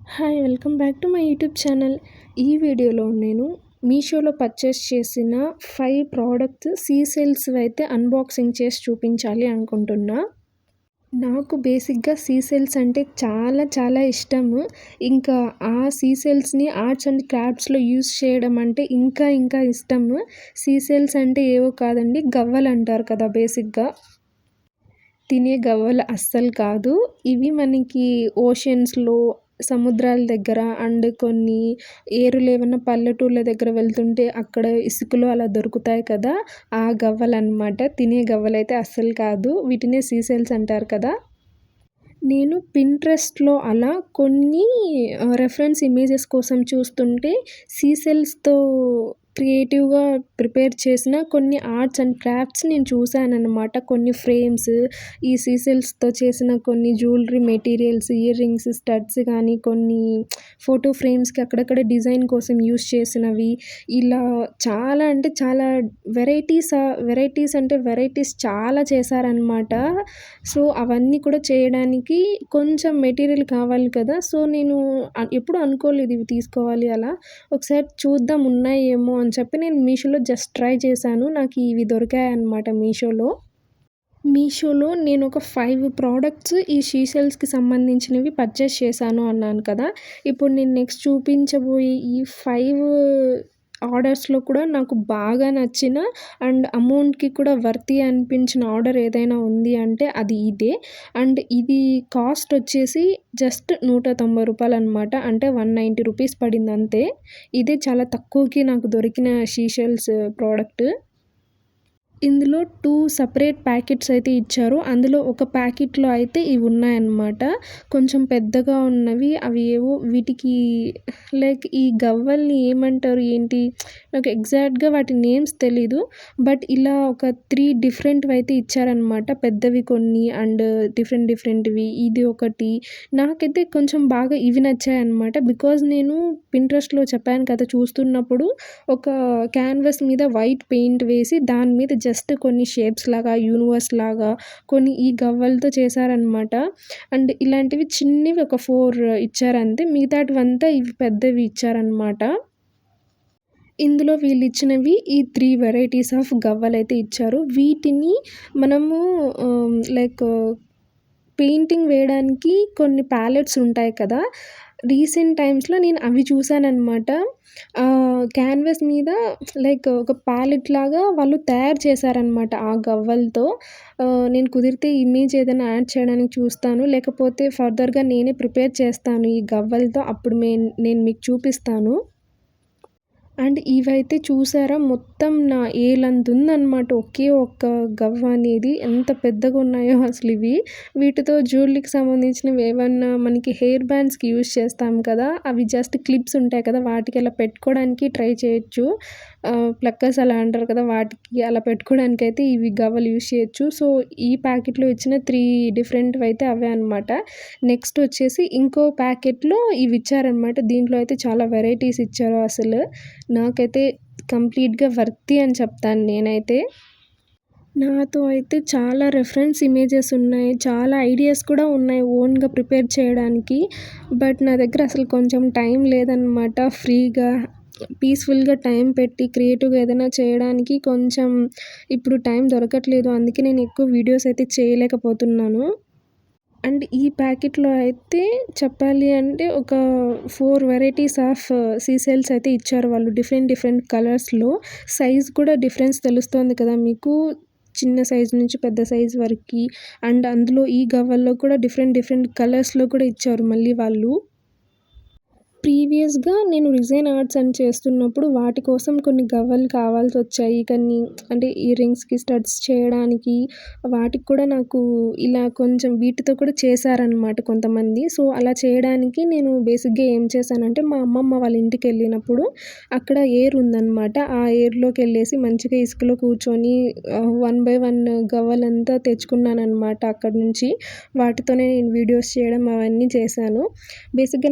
Hi! Welcome back to my YouTube channel. ఈ వీడియోలో నేను మీషోలో పర్చేస్ చేసిన 5 ప్రోడక్ట్స్ సీసెల్స్‌వైతే అన్బాక్సింగ్ చేసి చూపించాలి అనుకుంటున్నా. నాకు బేసిక్‌గా సీసెల్స్ అంటే చాలా చాలా ఇష్టము. ఇంకా ఆ సీసెల్స్‌ని ఆర్ట్స్ అండ్ క్రాఫ్ట్స్‌లో యూజ్ చేయడం అంటే ఇంకా ఇంకా ఇష్టము. సీసెల్స్ అంటే ఏవో కాదండి, గవ్వలంటారు కదా బేసిక్‌గా. తినే గవ్వలు అస్సలు కాదు. ఇవి మనకి ఓషన్స్‌లో, సముద్రాల దగ్గర అండ్ కొన్ని ఏరులేవన్నా పల్లెటూర్ల దగ్గర వెళ్తుంటే అక్కడ ఇసుకలో అలా దొరుకుతాయి కదా! ఆ గవ్వలనమాట. తినే గవ్వలైతే అస్సలు కాదు. వీటినే సీసెల్స్ అంటారు కదా! నేను పింట్రెస్ట్‌లో అలా కొన్ని రెఫరెన్స్ ఇమేజెస్ కోసం చూస్తుంటే సీసెల్స్‌తో క్రియేటివ్‌గా ప్రిపేర్ చేసిన కొన్ని ఆర్ట్స్ అండ్ క్రాఫ్ట్స్ నేను చూసాననమాట. కొన్ని ఫ్రేమ్స్, ఈ సీసెల్స్‌తో చేసిన కొన్ని jewellery materials, ear rings, studs గానీ, కొన్ని ఫోటో ఫ్రేమ్స్‌కి అక్కడక్కడ డిజైన్ కోసం యూజ్ చేసినవి. ఇలా చాలా అంటే చాలా వెరైటీస్ అంటే వెరైటీస్ చాలా చేశారనమాట. సో, అవన్నీ కూడా చేయడానికి కొంచెం మెటీరియల్ కావాలి కదా! సో, నేను ఎప్పుడు అనుకోలేదు ఇవి తీసుకోవాలి అలా. ఒకసారి చూద్దాం ఉన్నాయేమో అని చెప్పి నేను మీషోలో జస్ట్ ట్రై చేశాను. నాకు ఇవి దొరికాయన్నమాట మీషోలో. మీషోలో నేనొక 5 ప్రోడక్ట్స్ ఈ సీసెల్స్‌కి సంబంధించినవి పర్చేస్ చేశాను అన్నాను కదా! ఇప్పుడు నేను నెక్స్ట్ చూపించబోయే ఈ 5 ఆర్డర్స్‌లో కూడా నాకు బాగా నచ్చిన అండ్ అమౌంట్‌కి కూడా వర్తీ అనిపించిన ఆర్డర్ ఏదైనా ఉంది అంటే అది ఇదే. అండ్ ఇది కాస్ట్ వచ్చేసి జస్ట్ రూ. 190 అనమాట. అంటే 190 రూపీస్ పడిందంతే. ఇదే చాలా తక్కువకి నాకు దొరికిన సీసెల్స్ ప్రోడక్ట్. ఇందులో 2 సెపరేట్ ప్యాకెట్స్ అయితే ఇచ్చారు. అందులో ఒక ప్యాకెట్‌లో అయితే ఇవున్నాయన్నమాట. కొంచెం పెద్దగా ఉన్నవి. అవి ఏవో వీటికి లైక్ ఈ గవ్వల్ని ఏమంటారు ఏంటి? నాకు ఎగ్జాక్ట్‌గా వాటి నేమ్స్ తెలీదు. బట్ ఇలా ఒక 3 డిఫరెంట్‌వయితే ఇచ్చారనమాట. పెద్దవి కొన్ని అండ్ డిఫరెంట్‌వి. ఇది ఒకటి. నాకైతే కొంచెం బాగా ఇవి నచ్చాయన్నమాట. బికాజ్ నేను పింట్రెస్ట్‌లో చెప్పాను కదా! చూస్తున్నప్పుడు ఒక క్యాన్వాస్ మీద వైట్ పెయింట్ వేసి దాని మీద జస్ట్ కొన్ని షేప్స్ లాగా, యూనివర్స్ లాగా కొన్ని ఈ గవ్వలతో చేశారనమాట. అండ్ ఇలాంటివి చిన్నవి ఒక 4 ఇచ్చారంతే. మిగతాటివంతా ఇవి పెద్దవి ఇచ్చారనమాట. ఇందులో వీళ్ళిచ్చినవి ఈ 3 వెరైటీస్ ఆఫ్ గవ్వలైతే ఇచ్చారు. వీటిని మనము లైక్ పెయింటింగ్ వేయడానికి కొన్ని ప్యాలెట్స్ ఉంటాయి కదా! రీసెంట్ టైమ్స్‌లో నేను అవి చూసాననమాట. క్యాన్వాస్ మీద లైక్ ఒక ప్యాలెట్ లాగా వాళ్ళు తయారు చేశారనమాట ఆ గవ్వలతో. నేను కుదిరితే ఇమేజ్ ఏదైనా యాడ్ చేయడానికి చూస్తాను. లేకపోతే ఫర్దర్‌గా నేనే ప్రిపేర్ చేస్తాను ఈ గవ్వలతో. అప్పుడు నేను మీకు చూపిస్తాను. అండ్ ఇవైతే చూసారా మొత్తం నా ఏలంతుందనమాట ఒకే ఒక్క గవ్వ అనేది. ఎంత పెద్దగున్నాయో అసలివి. వీటితో జ్యువెలరీకి సంబంధించినవి ఏవన్నా మనకి హెయిర్ బ్యాండ్స్‌కి యూజ్ చేస్తాం కదా! అవి జస్ట్ క్లిప్స్ ఉంటాయి కదా! వాటికి అలా పెట్టుకోవడానికి ట్రై చేయొచ్చు. ప్లక్కర్స్ అలా అంటారు కదా! వాటికి అలా పెట్టుకోవడానికైతే ఇవి గవ్వలు యూజ్ చేయొచ్చు. సో, ఈ ప్యాకెట్‌లో ఇచ్చిన 3 డిఫరెంట్‌వయితే అవే అనమాట. నెక్స్ట్ వచ్చేసి ఇంకో ప్యాకెట్‌లో ఇవి ఇచ్చారనమాట. దీంట్లో అయితే చాలా వెరైటీస్ ఇచ్చారు అసలు. నాకైతే కంప్లీట్‌గా వర్తీ అని చెప్తాను నేనైతే. నాతో అయితే చాలా రెఫరెన్స్ ఇమేజెస్ ఉన్నాయి. చాలా ఐడియాస్ కూడా ఉన్నాయి ఓన్‌గా ప్రిపేర్ చేయడానికి. బట్ నా దగ్గర అసలు కొంచెం టైం లేదనమాట. ఫ్రీగా, పీస్‌ఫుల్‌గా టైం పెట్టి క్రియేటివ్‌గా ఏదైనా చేయడానికి కొంచెం ఇప్పుడు టైం దొరకట్లేదు. అందుకే నేను ఎక్కువ వీడియోస్ అయితే చేయలేకపోతున్నాను. అండ్ ఈ ప్యాకెట్‌లో అయితే చెప్పాలి అంటే ఒక 4 వెరైటీస్ ఆఫ్ సీసెల్స్ అయితే ఇచ్చారు వాళ్ళు. డిఫరెంట్ కలర్స్‌లో. సైజ్ కూడా డిఫరెన్స్ తెలుస్తోంది కదా మీకు. చిన్న సైజ్ నుంచి పెద్ద సైజ్ వరకి. అండ్ అందులో ఈ గవ్వల్లో కూడా డిఫరెంట్ కలర్స్‌లో కూడా ఇచ్చారు మళ్ళీ వాళ్ళు. ప్రీవియస్‌గా నేను రిజైన్ ఆర్ట్స్ అని చేస్తున్నప్పుడు వాటి కోసం కొన్ని గవ్వలు కావాల్సొచ్చాయి. కానీ అంటే ఇయర్ రింగ్స్‌కి స్టడ్స్ చేయడానికి వాటికి కూడా నాకు ఇలా కొంచెం వీటితో కూడా చేశారనమాట కొంతమంది. సో, అలా చేయడానికి నేను బేసిక్‌గా ఏం చేశానంటే మా అమ్మమ్మ వాళ్ళ ఇంటికెళ్ళినప్పుడు అక్కడ ఏర్ ఉందనమాట. ఆ ఏర్‌లోకెళ్ళేసి మంచిగా ఇసుకలో కూర్చొని 1 బై 1 గవ్వలంతా తెచ్చుకున్నాననమాట అక్కడి నుంచి. వాటితోనే నేను వీడియోస్ చేయడం అవన్నీ చేశాను. బేసిక్‌గా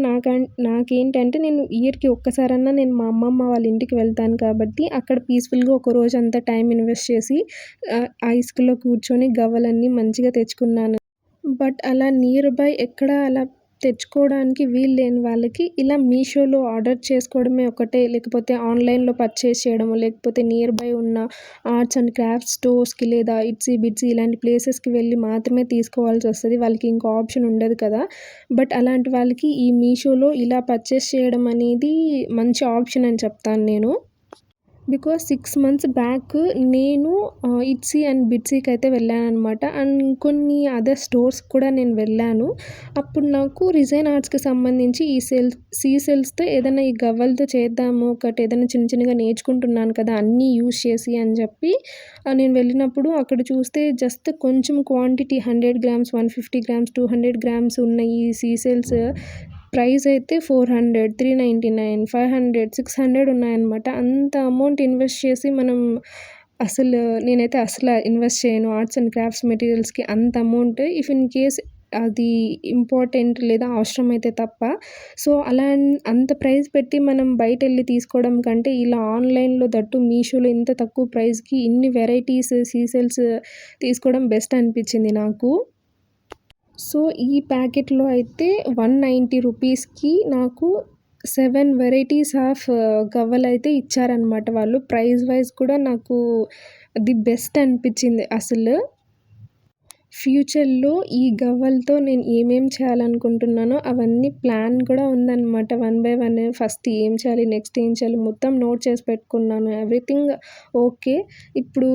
నాకేంటంటే నేను ఇయర్‌కి ఒక్కసారన్నా నేను మా అమ్మమ్మ వాళ్ళ ఇంటికి వెళ్తాను కాబట్టి అక్కడ పీస్‌ఫుల్‌గా ఒక రోజంతా టైం ఇన్వెస్ట్ చేసి ఆ ఇసుకలో కూర్చొని గవ్వలన్నీ మంచిగా తెచ్చుకున్నాను. బట్ అలా నియర్ బై ఎక్కడ అలా తెచ్చుకోవడానికి వీలు లేని వాళ్ళకి ఇలా మీషోలో ఆర్డర్ చేసుకోవడమే ఒకటే, లేకపోతే ఆన్‌లైన్‌లో పర్చేస్ చేయడమో, లేకపోతే నియర్ బై ఉన్న ఆర్ట్స్ అండ్ క్రాఫ్ట్స్ స్టోర్స్‌కి లేదా ఇట్సీ, బిట్సీ ఇలాంటి ప్లేసెస్‌కి వెళ్ళి మాత్రమే తీసుకోవాల్సొస్తది. వాళ్ళకి ఇంకో ఆప్షన్ ఉండదు కదా! బట్ అలాంటి వాళ్ళకి ఈ మీషోలో ఇలా పర్చేస్ చేయడం అనేది మంచి ఆప్షన్ అని చెప్తాను నేను. బికాజ్ 6 మంత్స్ బ్యాక్ నేను ఇట్సీ అండ్ బిట్సీకయితే వెళ్ళాననమాట. అండ్ కొన్ని అదర్ స్టోర్స్‌కి కూడా నేను వెళ్ళాను. అప్పుడు నాకు రిజైన్ ఆర్ట్స్‌కి సంబంధించి సీ సెల్స్‌తో ఏదైనా ఈ గవ్వలతో చేద్దాము, ఒకటి ఏదైనా చిన్న చిన్నగా నేర్చుకుంటున్నాను కదా! అన్నీ యూజ్ చేసి అని చెప్పి నేను వెళ్ళినప్పుడు అక్కడ చూస్తే జస్ట్ కొంచెం క్వాంటిటీ 100 గ్రామ్స్, 150 గ్రామ్స్, 200 గ్రామ్స్ ఉన్న ఈ సీ సెల్స్ ప్రైస్ అయితే 400, 399, 500, 600 ఉన్నాయన్నమాట. అంత అమౌంట్ ఇన్వెస్ట్ చేసి మనం అసలు నేనైతే ఇన్వెస్ట్ చేయను ఆర్ట్స్ అండ్ క్రాఫ్ట్స్ మెటీరియల్స్‌కి అంత అమౌంట్. ఇఫ్ ఇన్ కేస్ అది ఇంపార్టెంట్ లేదా అవసరమైతే తప్ప. సో, అంత ప్రైస్ పెట్టి మనం బయటెళ్ళి తీసుకోవడం కంటే ఇలా ఆన్‌లైన్‌లో దట్టు మీషోలో ఇంత తక్కువ ప్రైస్‌కి ఇన్ని వెరైటీస్ సీ సెల్స్ తీసుకోవడం బెస్ట్ అనిపించింది నాకు. సో, ఈ ప్యాకెట్‌లో అయితే 190 రూపీస్‌కి నాకు 7 వెరైటీస్ ఆఫ్ గవ్వలైతే ఇచ్చారనమాట వాళ్ళు. ప్రైస్ వైస్ కూడా నాకు ది బెస్ట్ అనిపించింది అసలు. ఫ్యూచర్‌లో ఈ గవ్వలతో నేను చేయాలనుకుంటున్నానో అవన్నీ ప్లాన్ కూడా ఉందనమాట. వన్ బై వన్ ఫస్ట్ ఏం చేయాలి, నెక్స్ట్ ఏం చేయాలి మొత్తం నోట్ చేసి పెట్టుకున్నాను. Everything okay. ఇప్పుడు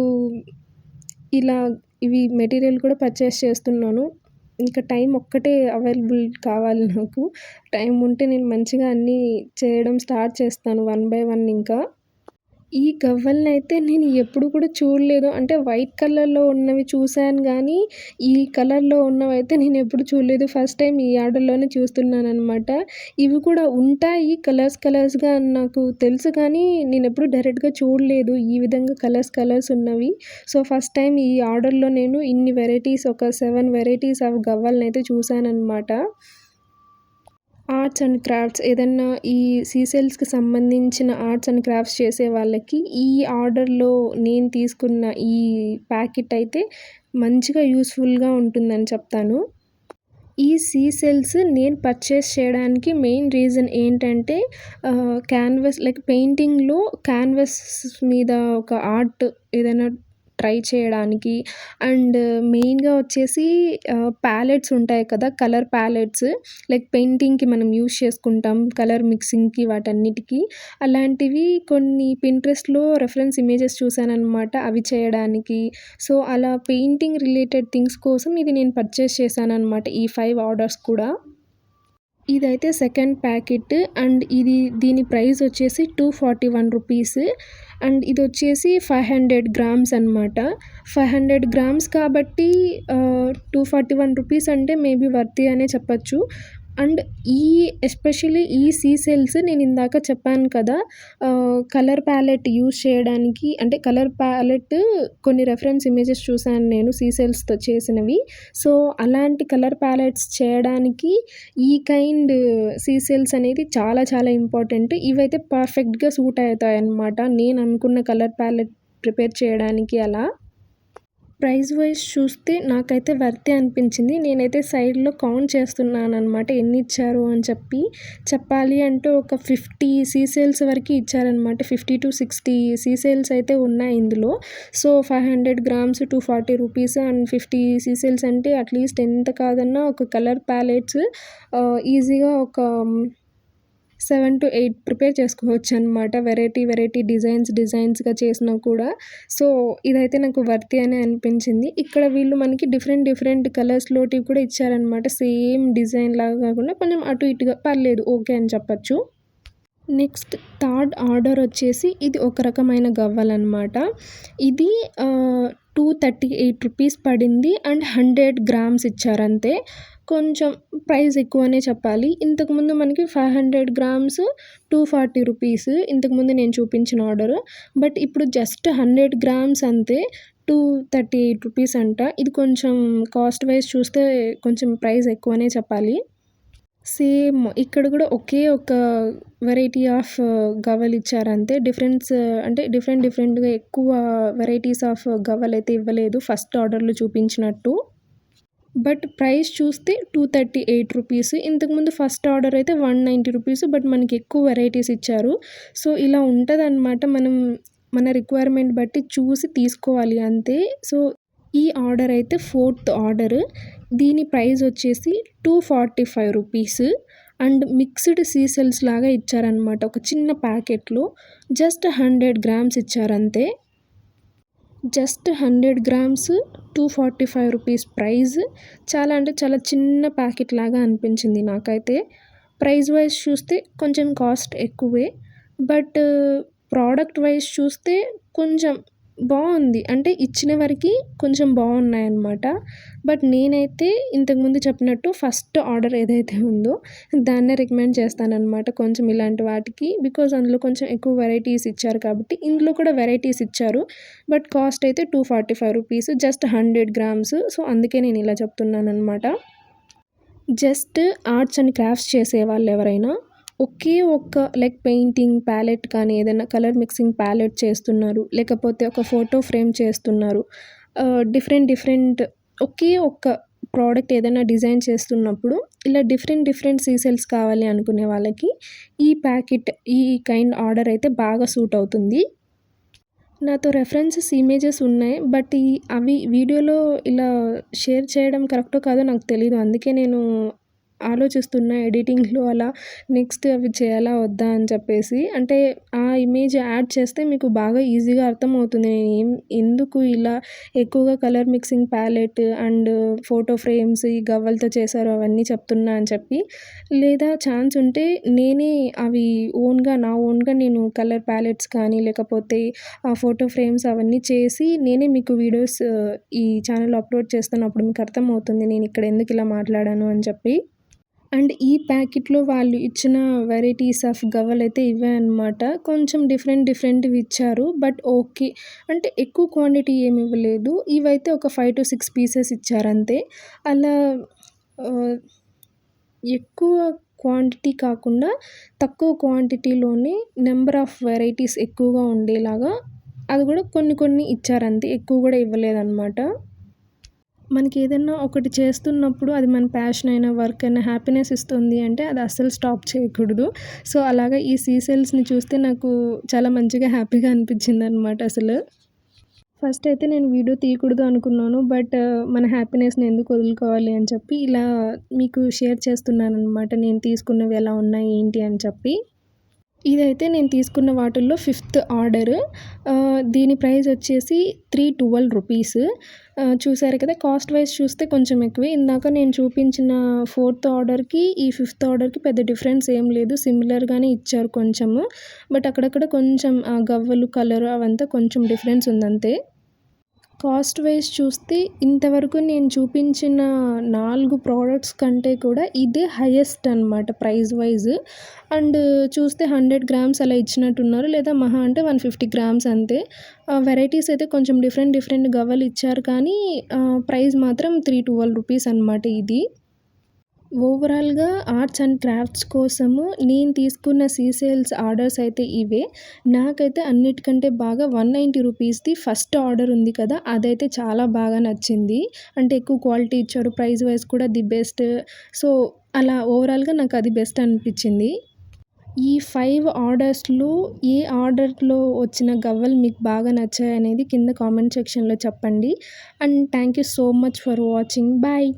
ఇలా ఇవి మెటీరియల్ కూడా పర్చేస్ చేస్తున్నాను. ఇంకా టైం ఒక్కటే అవైలబుల్ కావాలి నాకు. టైం ఉంటే నేను మంచిగా అన్నీ చేయడం స్టార్ట్ చేస్తాను వన్ బై వన్ ఇంకా. ఈ గవ్వలనైతే నేను ఎప్పుడు కూడా చూడలేదు. అంటే వైట్ కలర్‌లో ఉన్నవి చూసాను గానీ, ఈ కలర్‌లో ఉన్నవైతే నేనెప్పుడు చూడలేదు. ఫస్ట్ టైమ్ ఈ ఆర్డర్‌లోనే చూస్తున్నాననమాట. ఇవి కూడా ఉంటాయి కలర్స్‌గా అని నాకు తెలుసు కానీ, నేనెప్పుడు డైరెక్ట్‌గా చూడలేదు ఈ విధంగా కలర్స్ ఉన్నవి. సో, ఫస్ట్ టైమ్ ఈ ఆర్డర్‌లో నేను ఇన్ని వెరైటీస్ ఒక 7 వెరైటీస్ ఆఫ్ గవ్వలనైతే చూసాననమాట. ఆర్ట్స్ అండ్ క్రాఫ్ట్స్ ఏదన్నా ఈ సీసెల్స్‌కి సంబంధించిన ఆర్ట్స్ అండ్ క్రాఫ్ట్స్ చేసే వాళ్ళకి ఈ ఆర్డర్‌లో నేను తీసుకున్న ఈ ప్యాకెట్ అయితే మంచిగా యూజ్‌ఫుల్‌గా ఉంటుందని చెప్తాను. ఈ సీసెల్స్ నేను పర్చేస్ చేయడానికి మెయిన్ రీజన్ ఏంటంటే క్యాన్వాస్ లైక్ పెయింటింగ్‌లో క్యాన్వాస్ మీద ఒక ఆర్ట్ ఏదైనా ట్రై చేయడానికి అండ్ మెయిన్‌గా వచ్చేసి ప్యాలెట్స్ ఉంటాయి కదా! కలర్ ప్యాలెట్స్ లైక్ పెయింటింగ్‌కి మనం యూజ్ చేసుకుంటాం. కలర్ మిక్సింగ్‌కి వాటన్నిటికి. అలాంటివి కొన్ని పింట్రెస్ట్‌లో రెఫరెన్స్ ఇమేజెస్ చూసాననమాట అవి చేయడానికి. సో, అలా పెయింటింగ్ రిలేటెడ్ థింగ్స్ కోసం ఇది నేను పర్చేస్ చేశాననమాట. ఈ 5 ఆర్డర్స్ కూడా. ఇదైతే సెకండ్ ప్యాకెట్ అండ్ దీని ప్రైస్ వచ్చేసి 241 రూపీస్ అండ్ ఇదొచ్చేసి 500 గ్రామ్స్ అనమాట. 500 గ్రామ్స్ కాబట్టి 241 రూపీస్ అంటే మేబీ వర్తీ అనే చెప్పొచ్చు. అండ్ ఎస్పెషల్లీ ఈ సీ సెల్స్ నేనిందాక చెప్పాను కదా! కలర్ ప్యాలెట్ యూజ్ చేయడానికి అంటే కలర్ ప్యాలెట్ కొన్ని రెఫరెన్స్ ఇమేజెస్ చూసాను నేను సీ సెల్స్‌తో చేసినవి. సో, అలాంటి కలర్ ప్యాలెట్స్ చేయడానికి ఈ కైండ్ సీ సెల్స్ అనేది చాలా చాలా ఇంపార్టెంట్. ఇవైతే పర్ఫెక్ట్‌గా సూట్ అవుతాయన్నమాట. నేను అనుకున్న కలర్ ప్యాలెట్ ప్రిపేర్ చేయడానికి అలా. ప్రైస్ వైస్ చూస్తే నాకైతే వర్తే అనిపించింది. నేనైతే సైడ్‌లో కౌంట్ చేస్తున్నాననమాట ఎన్నిచ్చారు అని చెప్పి. చెప్పాలి అంటే ఒక 50 సీ సేల్స్ వరకి ఇచ్చారనమాట. 50-60 సీ సేల్స్ అయితే ఉన్నాయి ఇందులో. So, 500 grams 240 rupees and 50 sea shells అంటే అట్‌లీస్ట్ ఎంత కాదన్నా ఒక కలర్ ప్యాలెట్స్ ఈజీగా ఒక 7-8 ప్రిపేర్ చేసుకోవచ్చనమాట. వెరైటీ డిజైన్స్‌గా చేసినా కూడా. సో, ఇదైతే నాకు వర్తీ అనే అనిపించింది. ఇక్కడ వీళ్ళు మనకి డిఫరెంట్ కలర్స్‌లోటివి కూడా ఇచ్చారనమాట. సేమ్ డిజైన్ లాగా కాకుండా కొంచెం అటు ఇటుగా పర్లేదు ఓకే అని చెప్పొచ్చు. నెక్స్ట్ థర్డ్ ఆర్డర్ వచ్చేసి ఇది ఒక రకమైన గవ్వలనమాట. ఇది 238 రూపీస్ పడింది అండ్ 100 గ్రామ్స్ ఇచ్చారంతే. కొంచెం ప్రైస్ ఎక్కువనే చెప్పాలి. ఇంతకుముందు మనకి 500 గ్రామ్స్ 240 రూపీస్ ఇంతకుముందు నేను చూపించిన ఆర్డరు. బట్ ఇప్పుడు జస్ట్ 100 గ్రామ్స్ అంతే 238 రూపీస్ అంట. ఇది కొంచెం కాస్ట్ వైస్ చూస్తే కొంచెం ప్రైస్ ఎక్కువనే చెప్పాలి. సేమ్ ఇక్కడ కూడా ఒకే ఒక వెరైటీ ఆఫ్ గవ్వలిచ్చారంతే. అంటే డిఫరెంట్‌గా ఎక్కువ వెరైటీస్ ఆఫ్ గవ్వలైతే ఇవ్వలేదు ఫస్ట్ ఆర్డర్‌లో చూపించినట్టు. బట్ ప్రైస్ చూస్తే 238 రూపీస్. ఇంతకుముందు ఫస్ట్ ఆర్డర్ అయితే 190 రూపీస్. బట్ మనకి ఎక్కువ వెరైటీస్ ఇచ్చారు. సో, ఇలా ఉంటదనమాట. మనం మన రిక్వైర్మెంట్ బట్టి చూసి తీసుకోవాలి అంతే. సో, ఈ ఆర్డర్ అయితే ఫోర్త్ ఆర్డర్. దీని ప్రైస్ వచ్చేసి 245 రూపీస్. అండ్ మిక్స్డ్ సీసెల్స్ లాగా ఇచ్చారనమాట. ఒక చిన్న ప్యాకెట్‌లో జస్ట్ 100 గ్రామ్స్ ఇచ్చారంతే. Just 100 grams 245 rupees price. చాలా అంటే చాలా చిన్న ప్యాకెట్ లాగా అనిపించింది నాకైతే. ప్రైస్ వైజ్ చూస్తే కొంచెం కాస్ట్ ఎక్కువే. బట్ ప్రోడక్ట్ వైజ్ చూస్తే కొంచెం బావుంది. అంటే ఇచ్చిన వరకి కొంచెం బావున్నాయన్నమాట. బట్ నేనైతే ఇంతకుముందు చెప్పినట్టు ఫస్ట్ ఆర్డర్ ఏదైతే ఉందో దాన్నే రికమెండ్ చేస్తాననమాట కొంచెం ఇలాంటి వాటికి. బికాజ్ అందులో కొంచెం ఎక్కువ వెరైటీస్ ఇచ్చారు కాబట్టి. ఇందులో కూడా వెరైటీస్ ఇచ్చారు. బట్ కాస్ట్ అయితే 245 రూపీస్. Just 100 grams. సో, అందుకే నేను ఇలా చెప్తున్నాననమాట. జస్ట్ ఆర్ట్స్ అండ్ క్రాఫ్ట్స్ చేసేవాళ్ళు ఎవరైనా ఒకే ఒక్క లైక్ పెయింటింగ్ ప్యాలెట్ కానీ ఏదైనా కలర్ మిక్సింగ్ ప్యాలెట్ చేస్తున్నారు, లేకపోతే ఒక ఫోటో ఫ్రేమ్ చేస్తున్నారు, డిఫరెంట్ ఒకే ఒక్క ప్రోడక్ట్ ఏదైనా డిజైన్ చేస్తున్నప్పుడు ఇలా డిఫరెంట్ సీసెల్స్ కావాలి అనుకునే వాళ్ళకి ఈ ప్యాకెట్ ఈ కైండ్ ఆర్డర్ అయితే బాగా సూట్ అవుతుంది. నాతో రెఫరెన్సెస్ ఇమేజెస్ ఉన్నాయి. బట్ అవి వీడియోలో ఇలా షేర్ చేయడం కరెక్టో కాదో నాకు తెలీదు. అందుకే నేను ఆలోచిస్తున్నా ఎడిటింగ్‌లో అలా నెక్స్ట్ అవి చేయాలా వద్దా అని చెప్పేసి. అంటే ఆ ఇమేజ్ యాడ్ చేస్తే మీకు బాగా ఈజీగా అర్థమవుతుంది. ఎందుకు ఇలా ఎక్కువగా colour mixing palette and photo frames ఈ గవ్వలతో చేశారో అవన్నీ చెప్తున్నా అని చెప్పి. లేదా ఛాన్స్ ఉంటే నేనే అవి నా ఓన్‌గా నేను కలర్ ప్యాలెట్స్ కానీ లేకపోతే ఆ ఫోటో ఫ్రేమ్స్ అవన్నీ చేసి నేనే మీకు వీడియోస్ ఈ ఛానెల్‌లో అప్లోడ్ చేస్తాను. అప్పుడు మీకు అర్థమవుతుంది నేను ఇక్కడ ఎందుకు ఇలా మాట్లాడాను అని చెప్పి. అండ్ ఈ ప్యాకెట్‌లో వాళ్ళు ఇచ్చిన వెరైటీస్ ఆఫ్ గవ్వలైతే ఇవే అనమాట. కొంచెం డిఫరెంట్‌వి ఇచ్చారు. But okay. అంటే ఎక్కువ క్వాంటిటీ ఏమి ఇవ్వలేదు. ఇవైతే ఒక 5-6 పీసెస్ ఇచ్చారంతే. అలా ఆహ్, ఎక్కువ క్వాంటిటీ కాకుండా తక్కువ క్వాంటిటీలోనే నెంబర్ ఆఫ్ వెరైటీస్ ఎక్కువగా ఉండేలాగా అది కూడా కొన్ని ఇచ్చారంతే. ఎక్కువ కూడా ఇవ్వలేదనమాట. మనకి ఏదన్నా ఒకటి చేస్తున్నప్పుడు అది మన ప్యాషన్ అయినా, వర్క్ అయినా హ్యాపీనెస్ ఇస్తుంది అంటే అది అస్సలు స్టాప్ చేయకూడదు. సో, అలాగా ఈ సీసెల్స్‌ని చూస్తే నాకు చాలా మంచిగా హ్యాపీగా అనిపించిందనమాట అసలు. ఫస్ట్ అయితే నేను వీడియో తీయకూడదు అనుకున్నాను. బట్ మన హ్యాపీనెస్‌ని ఎందుకు వదులుకోవాలి అని చెప్పి ఇలా మీకు షేర్ చేస్తున్నాననమాట. నేను తీసుకున్నవి ఎలా ఉన్నాయి ఏంటి అని చెప్పి. ఇదైతే నేను తీసుకున్న వాటిల్లో ఫిఫ్త్ ఆర్డర్. దీని ప్రైస్ వచ్చేసి 312 రూపీస్. చూసారు కదా! కాస్ట్ వైస్ చూస్తే కొంచెం ఎక్కువే. ఇందాక నేను చూపించిన ఫోర్త్ ఆర్డర్‌కి, ఈ ఫిఫ్త్ ఆర్డర్‌కి పెద్ద డిఫరెన్స్ ఏం లేదు. సిమిలర్‌గానే ఇచ్చారు కొంచెము. బట్ అక్కడక్కడ కొంచెం గవ్వలు కలర్ అవంతా కొంచెం డిఫరెన్స్ ఉందంతే. కాస్ట్ వైజ్ చూస్తే ఇంతవరకు నేను చూపించిన 4 ప్రోడక్ట్స్ కంటే కూడా ఇదే హైయెస్ట్ అనమాట ప్రైస్ వైజ్. అండ్ చూస్తే 100 గ్రామ్స్ అలా ఇచ్చినట్టున్నారు. లేదా మహా అంటే 150 గ్రామ్స్ అంతే. వెరైటీస్ అయితే కొంచెం డిఫరెంట్ గవ్వలు ఇచ్చారు కానీ ప్రైస్ మాత్రం 312 రూపీస్ అనమాట ఇది. ఓవరాల్‌గా ఆర్ట్స్ అండ్ క్రాఫ్ట్స్ కోసము నేను తీసుకున్న సీసేల్స్ ఆర్డర్స్ అయితే ఇవే. నాకైతే అన్నిటికంటే బాగా 190 రూపీస్‌ది ఫస్ట్ ఆర్డర్ ఉంది కదా! అదైతే చాలా బాగా నచ్చింది. అంటే ఎక్కువ క్వాలిటీ ఇచ్చారు. ప్రైస్ వైస్ కూడా ది బెస్ట్. సో, అలా ఓవరాల్‌గా నాకు అది బెస్ట్ అనిపించింది. ఈ 5 ఆర్డర్స్‌లో ఏ ఆర్డర్‌లో వచ్చిన గవ్వలు మీకు బాగా నచ్చాయనేది కింద కామెంట్ సెక్షన్‌లో చెప్పండి. And thank you so much for watching. Bye.